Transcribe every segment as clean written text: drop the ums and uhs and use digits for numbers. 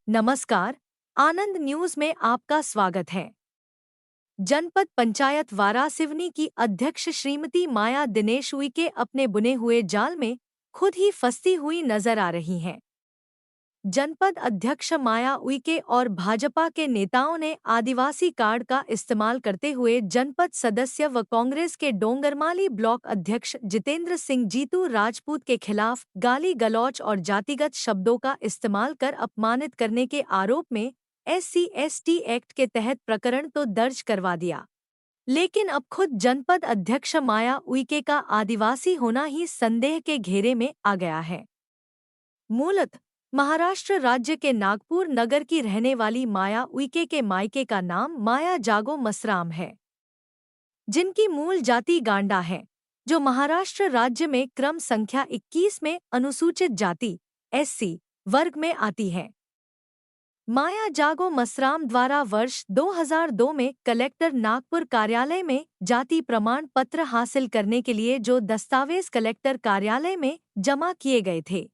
नमस्कार, आनंद न्यूज में आपका स्वागत है। जनपद पंचायत वारासिवनी की अध्यक्ष श्रीमती माया दिनेश उइके अपने बुने हुए जाल में खुद ही फंसती हुई नजर आ रही हैं। जनपद अध्यक्ष माया उइके और भाजपा के नेताओं ने आदिवासी कार्ड का इस्तेमाल करते हुए जनपद सदस्य व कांग्रेस के डोंगरमाली ब्लॉक अध्यक्ष जितेंद्र सिंह जीतू राजपूत के खिलाफ गाली गलौच और जातिगत शब्दों का इस्तेमाल कर अपमानित करने के आरोप में SC/ST एक्ट के तहत प्रकरण तो दर्ज करवा दिया, लेकिन अब खुद जनपद अध्यक्ष माया उइके का आदिवासी होना ही संदेह के घेरे में आ गया है। मूलतः महाराष्ट्र राज्य के नागपुर नगर की रहने वाली माया उइके के मायके का नाम माया जागो मसराम है, जिनकी मूल जाति गांडा है, जो महाराष्ट्र राज्य में क्रम संख्या 21 में अनुसूचित जाति SC वर्ग में आती है। माया जागो मसराम द्वारा वर्ष 2002 में कलेक्टर नागपुर कार्यालय में जाति प्रमाण पत्र हासिल करने के लिए जो दस्तावेज कलेक्टर कार्यालय में जमा किए गए थे,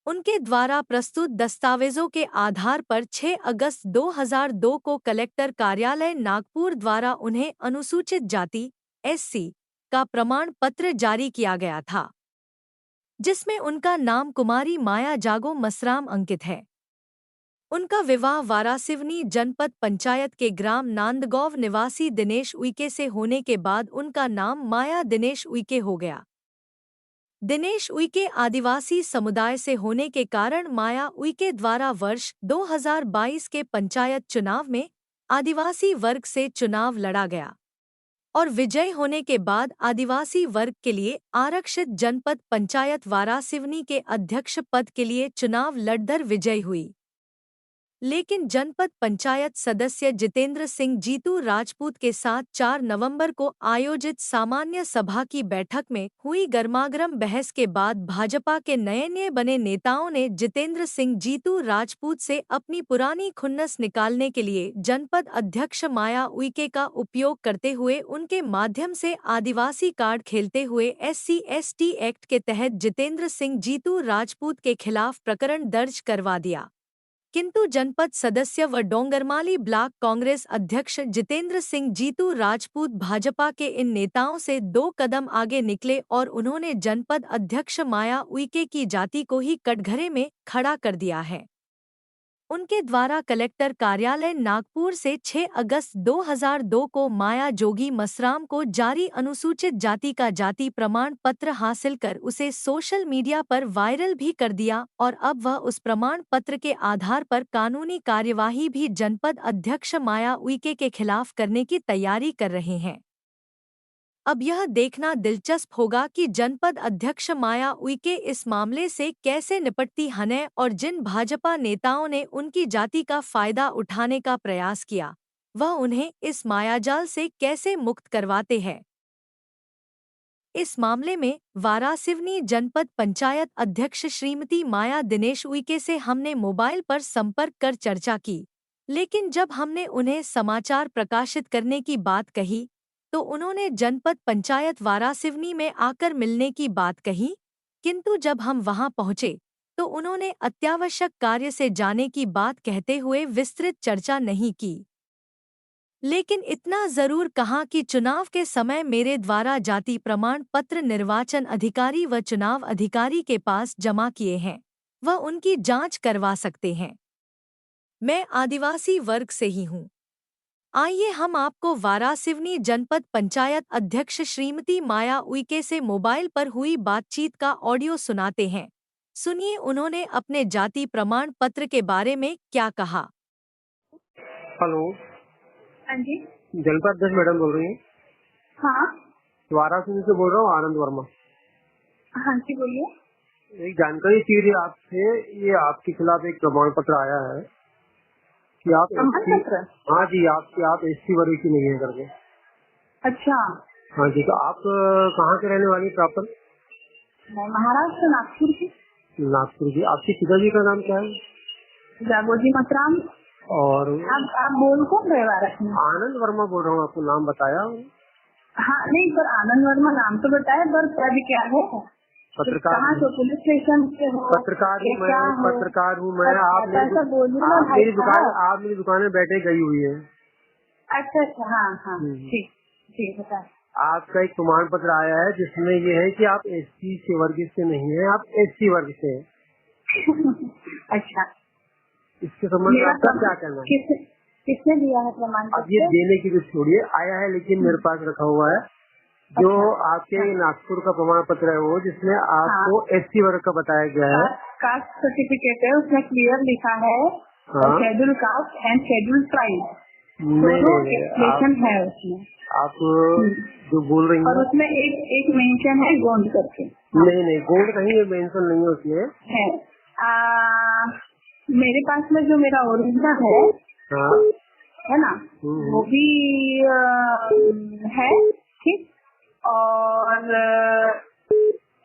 उनके द्वारा प्रस्तुत दस्तावेजों के आधार पर 6 अगस्त 2002 को कलेक्टर कार्यालय नागपुर द्वारा उन्हें अनुसूचित जाति SC का प्रमाण पत्र जारी किया गया था, जिसमें उनका नाम कुमारी माया जागो मसराम अंकित है। उनका विवाह वारासिवनी जनपद पंचायत के ग्राम नांदगांव निवासी दिनेश उइके से होने के बाद उनका नाम माया दिनेश उइके हो गया। दिनेश उइके आदिवासी समुदाय से होने के कारण माया उइके द्वारा वर्ष 2022 के पंचायत चुनाव में आदिवासी वर्ग से चुनाव लड़ा गया और विजयी होने के बाद आदिवासी वर्ग के लिए आरक्षित जनपद पंचायत वारासिवनी के अध्यक्ष पद के लिए चुनाव लड़कर विजयी हुई। लेकिन जनपद पंचायत सदस्य जितेंद्र सिंह जीतू राजपूत के साथ 4 नवंबर को आयोजित सामान्य सभा की बैठक में हुई गर्मागर्म बहस के बाद भाजपा के नए बने नेताओं ने जितेंद्र सिंह जीतू राजपूत से अपनी पुरानी खुन्नस निकालने के लिए जनपद अध्यक्ष माया उइके का उपयोग करते हुए उनके माध्यम से आदिवासी कार्ड खेलते हुए SC/ST एक्ट के तहत जितेंद्र सिंह जीतू राजपूत के खिलाफ प्रकरण दर्ज करवा दिया। किंतु जनपद सदस्य व डोंगरमाली ब्लॉक कांग्रेस अध्यक्ष जितेंद्र सिंह जीतू राजपूत भाजपा के इन नेताओं से 2 कदम आगे निकले और उन्होंने जनपद अध्यक्ष माया उइके की जाति को ही कटघरे में खड़ा कर दिया है। उनके द्वारा कलेक्टर कार्यालय नागपुर से 6 अगस्त 2002 को माया जोगी मसराम को जारी अनुसूचित जाति का जाति प्रमाण पत्र हासिल कर उसे सोशल मीडिया पर वायरल भी कर दिया और अब वह उस प्रमाण पत्र के आधार पर कानूनी कार्यवाही भी जनपद अध्यक्ष माया उइके के खिलाफ करने की तैयारी कर रहे हैं। अब यह देखना दिलचस्प होगा कि जनपद अध्यक्ष माया उइके इस मामले से कैसे निपटती हैं और जिन भाजपा नेताओं ने उनकी जाति का फायदा उठाने का प्रयास किया, वह उन्हें इस मायाजाल से कैसे मुक्त करवाते हैं। इस मामले में वारासिवनी जनपद पंचायत अध्यक्ष श्रीमती माया दिनेश उइके से हमने मोबाइल पर संपर्क कर चर्चा की, लेकिन जब हमने उन्हें समाचार प्रकाशित करने की बात कही तो उन्होंने जनपद पंचायत वारासिवनी में आकर मिलने की बात कही, किंतु जब हम वहां पहुंचे तो उन्होंने अत्यावश्यक कार्य से जाने की बात कहते हुए विस्तृत चर्चा नहीं की। लेकिन इतना जरूर कहा कि चुनाव के समय मेरे द्वारा जाति प्रमाण पत्र निर्वाचन अधिकारी व चुनाव अधिकारी के पास जमा किए हैं, वह उनकी जांच करवा सकते हैं। मैं आदिवासी वर्ग से ही हूँ। आइए हम आपको वारासिवनी जनपद पंचायत अध्यक्ष श्रीमती माया उइके से मोबाइल पर हुई बातचीत का ऑडियो सुनाते हैं। सुनिए उन्होंने अपने जाति प्रमाण पत्र के बारे में क्या कहा। हेलो। हाँ जी। जनपद अध्यक्ष मैडम बोल रही हैं? हाँ। वाराणसी से बोल रहा हूँ, आनंद वर्मा। हाँ जी बोलिए। एक जानकारी चाहिए थी आपसे। ये आपके खिलाफ एक प्रमाण पत्र आया है कि आप प्रमाण पत्र? हाँ जी, आप SC वर्ग की नहीं है करके। अच्छा। हाँ जी, तो आप कहाँ के रहने वाली प्रॉपर? मैं महाराष्ट्र नागपुर की। नागपुर की। आपके पिताजी का नाम क्या है? जागोजी मसराम। और आप बोल कौन रहे वाराणसी? आनंद वर्मा बोल रहा हूँ, आपको नाम बताया? हाँ नहीं, पर आनंद वर्मा नाम तो बताया, पर पद क्या है? पत्रकार कहाँ से, पुलिस स्टेशन से हो? पत्रकार हूँ या मैं, क्या हो? पत्रकार हूँ मैं। आप ऐसा बोलिए ना भाई मेरी दुकान, साहब। आप मेरी दुकान में बैठे गई हुई है। अच्छा अच्छा, हाँ हाँ, हम्म। ठीक ठीक, बता। आपका एक प्रमाण पत्र आया है जिसमें ये है कि आप एससी से वर्ग से नहीं है, आप एससी वर्ग से हैं। अच्छा, इसके संबंध में मेरा आपका क्या कहना है? किसने दिया है प्रमाण अब ये पत्र? देने की कुछ छोड़िए, आया है लेकिन मेरे पास रखा हुआ है जो अच्छा, आपके हाँ। नागपुर का प्रमाण पत्र है, वो जिसमें आपको एससी वर्ग का बताया गया है। कास्ट सर्टिफिकेट है, उसमें क्लियर लिखा है हाँ। Schedule caste and schedule tribe, नहीं दोनों नहीं, एक्सप्लेनेशन है उसमें। आप जो बोल रही और हैं, उसमें एक मेंशन है गोंड करके। नहीं नहीं, गोल्ड कहीं मेंशन नहीं होती है। मेरे पास में जो मेरा ओरिजिनल है, हाँ। है ना, वो भी है, ठीक। और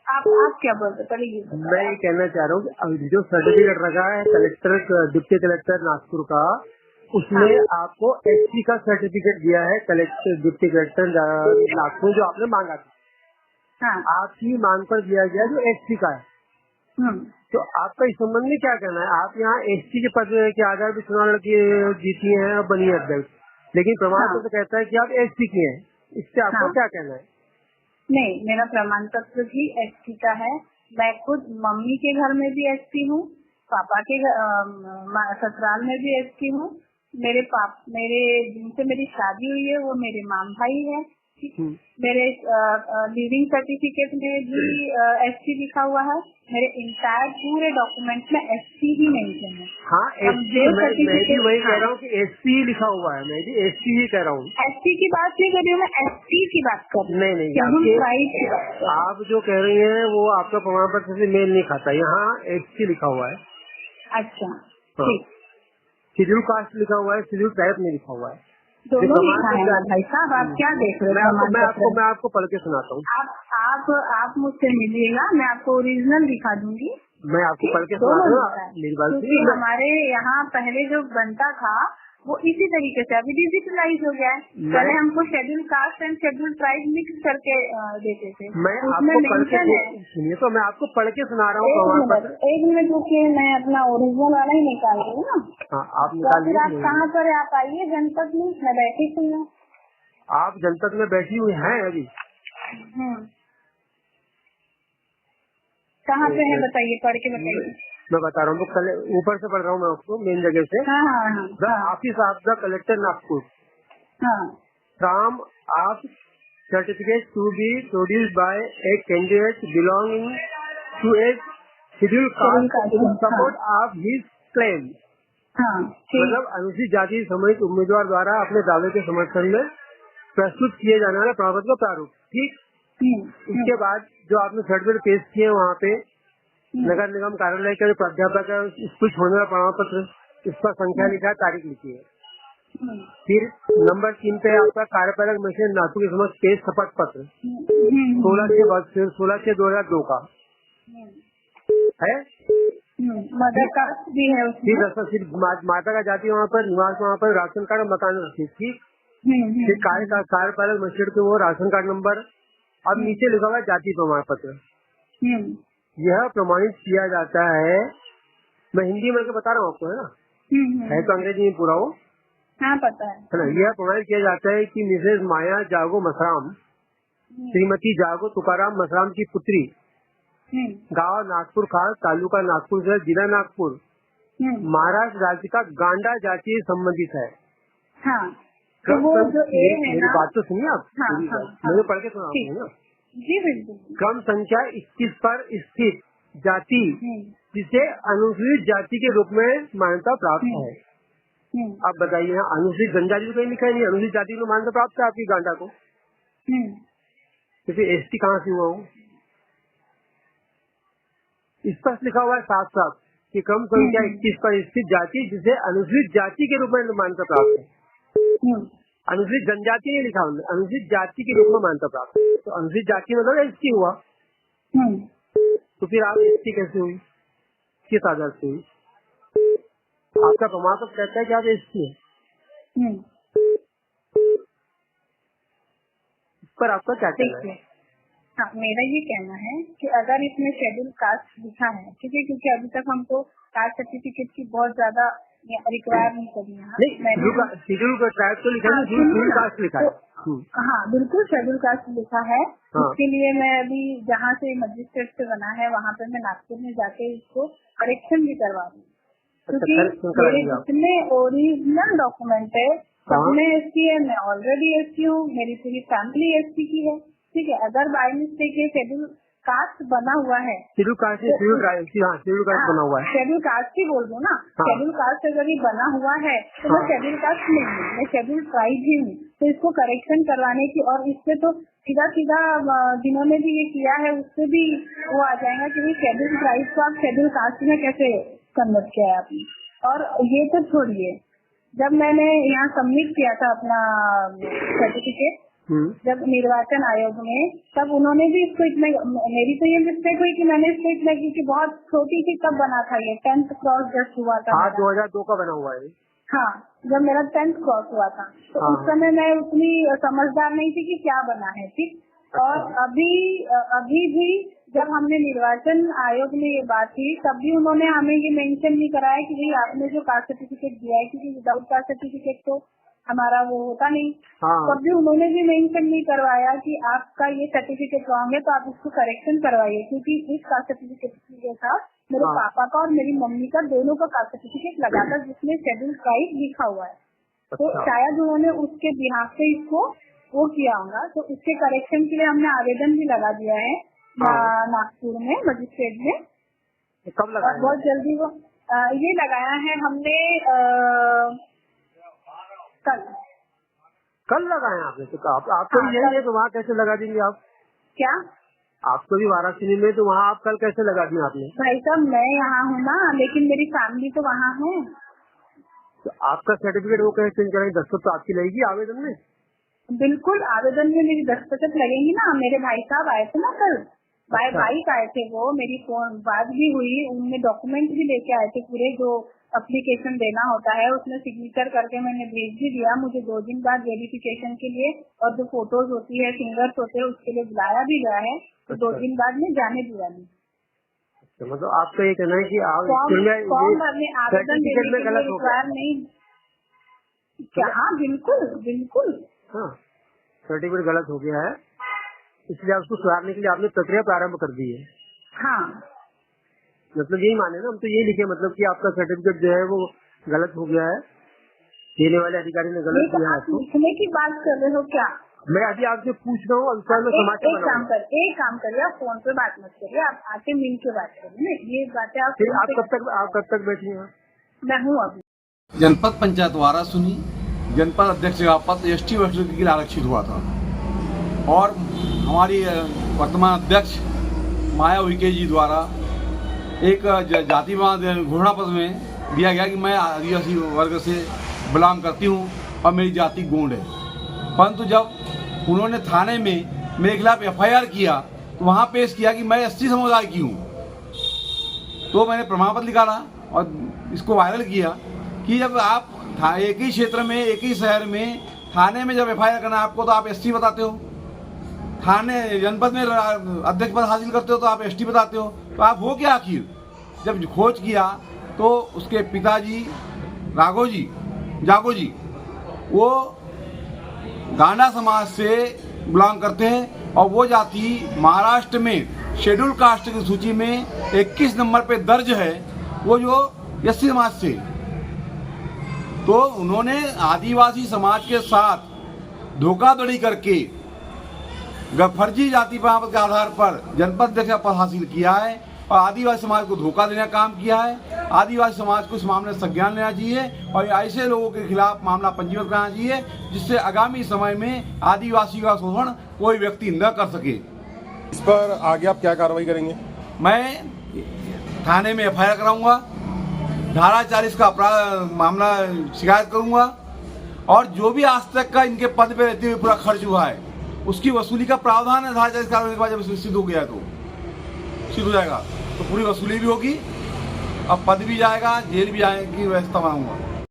आप क्या बोलते, पहले ये बताओ। मैं ये कहना चाह रहा हूँ कि अभी जो सर्टिफिकेट रखा है कलेक्टर, डिप्टी कलेक्टर नागपुर का, उसमें आपको एससी का सर्टिफिकेट दिया है कलेक्टर, डिप्टी कलेक्टर नागपुर, जो आपने मांगा था। हाँ। आपकी मांग पर दिया गया जो एससी का है। तो आपका इस संबंध में क्या कहना है? आप यहाँ एससी के पद के आधार पर चुनाव लड़की जीती हैं और बनी है अध्यक्ष, लेकिन प्रमाण पत्र कहता है कि आप एससी की हैं। इससे आपको क्या कहना है? नहीं, मेरा प्रमाण पत्र भी एसटी का है। मैं खुद मम्मी के घर में भी एसटी हूँ, पापा के ससुराल में भी एसटी हूँ। मेरे जिनसे मेरी शादी हुई है वो मेरे माम भाई है। मेरे लिविंग सर्टिफिकेट में भी एसटी लिखा हुआ है। मेरे इंटायर पूरे डॉक्यूमेंट में एसटी ही मेंशन है। हाँ, एसटी मैं भी वही कह रहा हूँ कि एसटी लिखा हुआ है, मैं भी एसटी ही कह रहा हूँ। एसटी की बात नहीं कर रही हूँ, मैं एसटी की बात कर रही हूँ। नहीं, आप जो कह रही हैं वो आपका प्रमाण पत्र से मेल नहीं खाता। यहाँ एसटी लिखा हुआ है। अच्छा, ठीक। शेड्यूल कास्ट लिखा हुआ है, शेड्यूल ट्राइब नहीं लिखा हुआ है। दोनों लिखा है ना भाई साहब, आप क्या देख रहे हो? मैं आपको पढ़ के सुनाता हूँ। आप मुझसे मिलिएगा, मैं आपको ओरिजिनल दिखा दूंगी। मैं आपको पढ़ के सुनाता हूँ, मेरी बात क्योंकि हमारे यहाँ पहले जो बनता था वो इसी तरीके से, अभी डिजिटलाइज हो गया है। पहले हमको schedule caste and schedule tribe mix करके देते थे। मैं आपको पढ़ के सुनिए, तो मैं आपको पढ़ के सुना रहा हूँ। एक मिनट रुकिए, मैं अपना ओरिजिनल वाला ही निकाल रही हूँ ना। हाँ, आप निकालिए। आप कहाँ पर, आप आइए जनपद में, मैं बैठी हूँ। आप जनपद में बैठी हुई हैं अभी? कहाँ पे है बताइए, पढ़ के बताइए। मैं बता रहा हूँ, कल ऊपर से पढ़ रहा हूँ मैं आपको, मेन जगह से। The office of the collector Nagpur, form of certificate to be produced by a candidate belonging to a schedule caste in support of his claim. मतलब अनुसूचित जाति सम्मिलित उम्मीदवार द्वारा अपने दावे के समर्थन में प्रस्तुत किए जाने वाले प्रमाण पत्र का प्रारूप। ठीक। इसके बाद जो आपने सर्टिफिकेट पेश किए वहाँ पे नगर निगम कार्यालय के प्राध्यापक है, स्कूल छोड़ने वाला प्रमाण पत्र, इस पर संख्या लिखा है, तारीख लिखी है। फिर नंबर 3 पे आपका कार्यपालक मशीन नागपुर के समक्ष पेश शपथ पत्र 16/6/2002 का है। मदर कार्ड भी है उसमें। फिर माता का जाति वहाँ पर, निवास वहाँ पर, राशन कार्ड और मकान रसीद। ठीक। फिर कार्यपालक मशीन के वो राशन कार्ड नंबर। अब नीचे लिखा हुआ है जाति प्रमाण पत्र। यह प्रमाणित किया जाता है, मैं हिंदी में बता रहा हूँ आपको, है ना, है तो अंग्रेजी में पूरा हो। हाँ, पता है ना। यह प्रमाणित किया जाता है कि मिसेज माया जागो मसराम, श्रीमती जागो तुकाराम मसराम की पुत्री, गांव नागपुर खास, तालुका नागपुर शहर, जिला नागपुर, महाराष्ट्र राज्य का गांडा जाति संबंधित है। तो वो जो मेरी बात तो सुनिए आप। मुझे पढ़ के सुना ना। जी बिल्कुल। क्रम संख्या 21 पर स्थित जाति जिसे अनुसूचित जाति के रूप में मान्यता प्राप्त है। अब बताइए, यहाँ अनुसूचित जनजाति को कहीं लिखा है नहीं, अनुसूचित जाति को मान्यता प्राप्त है आपकी गांडा को, तो फिर एसटी कहाँ से हुआ हो? स्पष्ट लिखा हुआ है साफ साफ कि क्रम संख्या 21 पर स्थित जाति जिसे अनुसूचित जाति के रूप में मान्यता प्राप्त है। अनुसूचित जनजाति नहीं लिखा हमने, अनुसूचित जाति के रूप में मान्यता प्राप्त है। तो अनुसूचित जाति मतलब एसटी हुआ। तो फिर आप एसटी कैसे हुई, किस आधार से हुई? आपका प्रमाण पत्र कहता है कि आप एसटी हैं। इस पर आपका क्या कहना है? हाँ, मेरा ये कहना है कि अगर इसमें शेड्यूल कास्ट लिखा है, ठीक है, क्योंकि अभी तक हमको कास्ट सर्टिफिकेट की बहुत ज्यादा रिक्वायर नहीं करी है। शेड्यूल का ट्राइब तो लिखा है, शेड्यूल कास्ट लिखा है। हाँ बिल्कुल, शेड्यूल कास्ट लिखा है। इसके लिए मैं अभी जहाँ से मजिस्ट्रेट से बना है वहाँ पे मैं नागपुर में जाके इसको करेक्शन भी करवा रही हूँ, क्योंकि मेरे जितने ओरिजिनल डॉक्यूमेंट है सबने एसटी है, मैं ऑलरेडी एसटी हूँ, मेरी पूरी फैमिली एसटी की है, ठीक है। अगर बाई मिस्टेक ये शेड्यूल कास्ट बना हुआ है, शेड्यूल कास्ट बना हुआ है, शेड्यूल कास्ट ही बोल दो ना, शेड्यूल कास्ट अगर ये बना हुआ है तो मैं शेड्यूल कास्ट नहीं हूँ, मैं शेड्यूल ट्राइब ही हूँ। तो इसको करेक्शन करवाने की, और इससे तो सीधा सीधा जिन्होंने भी ये किया है उससे भी वो आ जाएगा कि शेड्यूल ट्राइब को आप शेड्यूल कास्ट में कैसे कन्वर्ट किया है आपने। और ये तो छोड़िए, जब मैंने यहाँ सबमिट किया था अपना सर्टिफिकेट जब निर्वाचन आयोग में, तब उन्होंने भी इसको इतना, मेरी तो ये मिस्टेक हुई कि मैंने इसको इतना की बहुत छोटी सी तब बना था, ये 10th क्रॉस जस्ट हुआ था। 2002 का बना हुआ है। हाँ, जब मेरा 10th क्रॉस हुआ था तो उस समय मैं उतनी समझदार नहीं थी कि क्या बना है, ठीक। और अभी भी जब हमने निर्वाचन आयोग में ये बात की तब भी उन्होंने हमें ये मेंशन नहीं कराया कि भाई आपने जो कास्ट सर्टिफिकेट दिया है, क्योंकि विदाउट कास्ट सर्टिफिकेट तो हमारा वो होता नहीं। तब भी उन्होंने भी मेंशन नहीं करवाया कि आपका ये सर्टिफिकेट रॉन्ग है तो आप इसको करेक्शन करवाइए, क्योंकि इस कास्ट सर्टिफिकेट के साथ मेरे पापा का और मेरी मम्मी का दोनों का कास्ट सर्टिफिकेट लगा था जिसमें शेड्यूल ट्राइब लिखा हुआ है। तो शायद उन्होंने उसके बिहाफ से इसको वो किया होगा, तो इसके करेक्शन के लिए हमने आवेदन भी लगा दिया है नागपुर में मजिस्ट्रेट में। कब लगाया? बहुत जल्दी वो ये लगाया है हमने कल लगाए आपने? तो आपको भी यही है तो वहाँ कैसे लगा देंगे आप? क्या आपको भी वाराणसी में, तो वहाँ आप कल कैसे लगा दिए आपने? भाई साहब मैं यहाँ हूँ ना, लेकिन मेरी फैमिली तो वहाँ है। तो आपका सर्टिफिकेट वो कैसे चेंज करेंगे? दस्तखत तो आपकी लगेगी आवेदन में? बिल्कुल, आवेदन में मेरी दस्तखत लगेंगी ना। मेरे भाई साहब आए थे ना कल, बाइक आए थे, वो मेरी फोन बात भी हुई, उनमें डॉक्यूमेंट भी लेके आए थे पूरे, जो एप्लीकेशन देना होता है उसमें सिग्नेचर करके मैंने भेज भी दिया। मुझे 2 दिन बाद वेरिफिकेशन के लिए और जो फोटोज होती है, फिंगर्स होते हैं, उसके लिए बुलाया भी गया है। तो 2 दिन बाद में जाने दिया नहीं। मतलब आपका ये कहना है कि फॉर्म भरने आवेदन देने के लिए रिक्वायर नहीं क्या? हाँ बिल्कुल बिल्कुल, हाँ सर्टिफिकेट गलत हो गया है, इसलिए उसको सुधारने के लिए आपने प्रक्रिया प्रारंभ कर दी है। हाँ मतलब यही माने ना, हम तो यही लिखे, मतलब कि आपका सर्टिफिकेट जो है वो गलत हो गया है, देने वाले अधिकारी ने गलत दिया है। लिखने की बात कर रहे हो क्या? मैं अभी आपसे पूछ रहा हूँ। एक काम करिए, आप फोन पे बात मत करिए, आप आके मिल के बात करिए। ये बातें आप कब तक बैठी हैं? मैं हूँ अभी। जनपद पंचायत वाराणसी जनपद अध्यक्ष का पद एसटी वर्ग के लिए आरक्षित हुआ था और हमारी वर्तमान अध्यक्ष माया उइके जी द्वारा एक जातिवाद घोषणा पत्र में दिया गया कि मैं आदिवासी वर्ग से बिलोंग करती हूँ और मेरी जाति गोंड है। परंतु जब उन्होंने थाने में मेरे खिलाफ एफआईआर किया तो वहाँ पेश किया कि मैं एसटी समुदाय की हूँ, तो मैंने प्रमाण पत्र निकाला और इसको वायरल किया कि जब आप एक ही क्षेत्र में, एक ही शहर में थाने में जब एफआईआर करना आपको तो आप एसटी बताते हो, थाने जनपद में अध्यक्ष पद हासिल करते हो तो आप एसटी बताते हो, तो आप हो क्या आखिर? जब खोज किया तो उसके पिताजी जागो जी वो गांडा समाज से बिलोंग करते हैं और वो जाति महाराष्ट्र में शेड्यूल कास्ट की सूची में 21 नंबर पे दर्ज है, वो जो एससी समाज से। तो उन्होंने आदिवासी समाज के साथ धोखाधड़ी करके फर्जी जाति प्रमाण पत्र के आधार पर जनपद अध्यक्ष का पद हासिल किया है और आदिवासी समाज को धोखा देने का काम किया है। आदिवासी समाज को इस मामले में संज्ञान लेना चाहिए और ऐसे लोगों के खिलाफ मामला पंजीबद्ध कराना चाहिए जिससे आगामी समय में आदिवासी का शोषण कोई व्यक्ति न कर सके। इस पर आगे आप क्या कार्रवाई करेंगे? मैं थाने में एफआईआर कराऊंगा, धारा 40 का अपराध मामला शिकायत करूंगा और जो भी आज तक का इनके पद पे रहते हुए पूरा खर्च हुआ है उसकी वसूली का प्रावधान है। धारा 40 कार्रवाई के बाद जब सिद्ध हो गया तो सिद्ध हो जाएगा तो पूरी वसूली भी होगी, अब पद भी जाएगा, जेल भी जाएगी, व्यवस्था बनाऊंगा।